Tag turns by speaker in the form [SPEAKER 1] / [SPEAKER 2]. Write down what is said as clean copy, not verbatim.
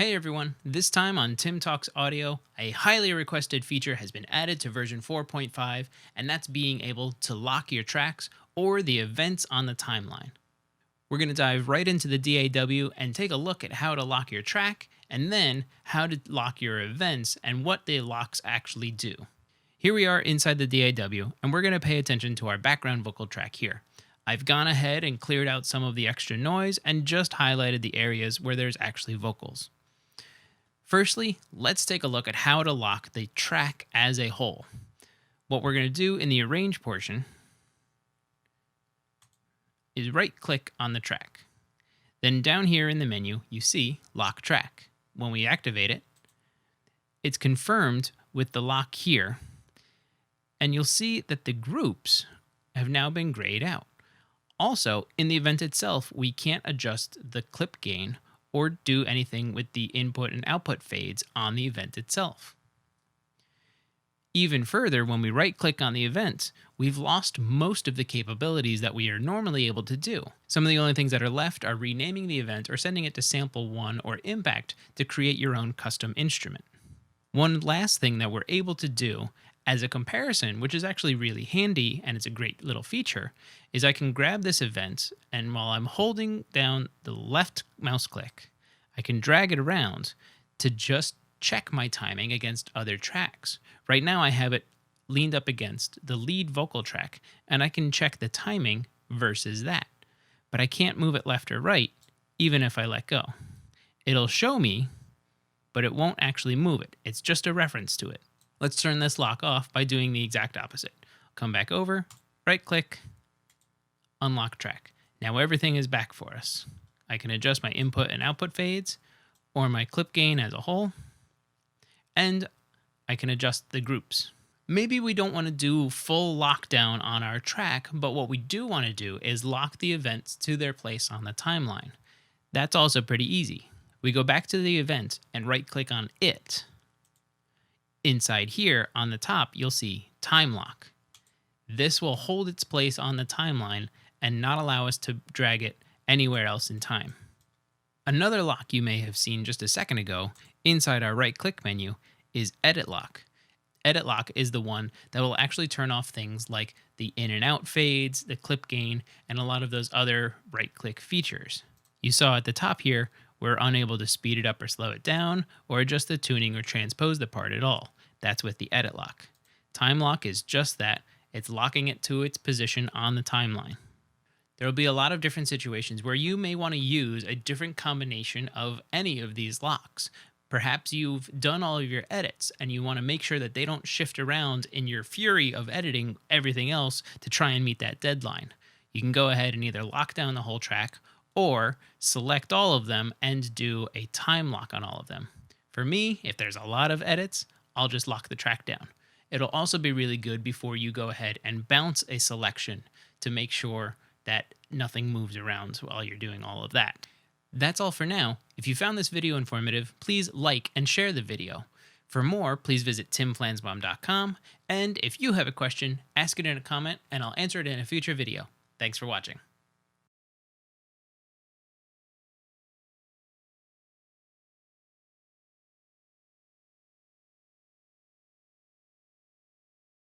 [SPEAKER 1] Hey everyone, this time on Tim Talks Audio, a highly requested feature has been added to version 4.5, and that's being able to lock your tracks or the events on the timeline. We're going to dive right into the DAW and take a look at how to lock your track, and then how to lock your events and what the locks actually do. Here we are inside the DAW, and we're going to pay attention to our background vocal track here. I've gone ahead and cleared out some of the extra noise and just highlighted the areas where there's actually vocals. Firstly, let's take a look at how to lock the track as a whole. What we're going to do in the arrange portion is right-click on the track. Then down here in the menu, you see Lock Track. When we activate it, it's confirmed with the lock here, and you'll see that the groups have now been grayed out. Also, in the event itself, we can't adjust the clip gain or do anything with the input and output fades on the event itself. Even further, when we right-click on the event, we've lost most of the capabilities that we are normally able to do. Some of the only things that are left are renaming the event or sending it to Sample 1 or Impact to create your own custom instrument. One last thing that we're able to do as a comparison, which is actually really handy and it's a great little feature, is I can grab this event, and while I'm holding down the left mouse click, I can drag it around to just check my timing against other tracks. Right now I have it leaned up against the lead vocal track, and I can check the timing versus that. But I can't move it left or right, even if I let go. It'll show me, but it won't actually move it. It's just a reference to it. Let's turn this lock off by doing the exact opposite. Come back over, right-click, unlock track. Now everything is back for us. I can adjust my input and output fades, or my clip gain as a whole, and I can adjust the groups. Maybe we don't want to do full lockdown on our track, but what we do want to do is lock the events to their place on the timeline. That's also pretty easy. We go back to the event and right-click on it. Inside here on the top, you'll see Time Lock. This will hold its place on the timeline and not allow us to drag it anywhere else in time. Another lock you may have seen just a second ago inside our right-click menu is Edit Lock. Edit Lock is the one that will actually turn off things like the in and out fades, the clip gain, and a lot of those other right-click features. You saw at the top here, we're unable to speed it up or slow it down, or adjust the tuning or transpose the part at all. That's with the Edit Lock. Time Lock is just that. It's locking it to its position on the timeline. There will be a lot of different situations where you may want to use a different combination of any of these locks. Perhaps you've done all of your edits and you want to make sure that they don't shift around in your fury of editing everything else to try and meet that deadline. You can go ahead and either lock down the whole track or select all of them and do a time lock on all of them. For me, if there's a lot of edits, I'll just lock the track down. It'll also be really good before you go ahead and bounce a selection to make sure that nothing moves around while you're doing all of that. That's all for now. If you found this video informative, please like and share the video. For more, please visit timflansbaum.com, and if you have a question, ask it in a comment and I'll answer it in a future video. Thanks for watching.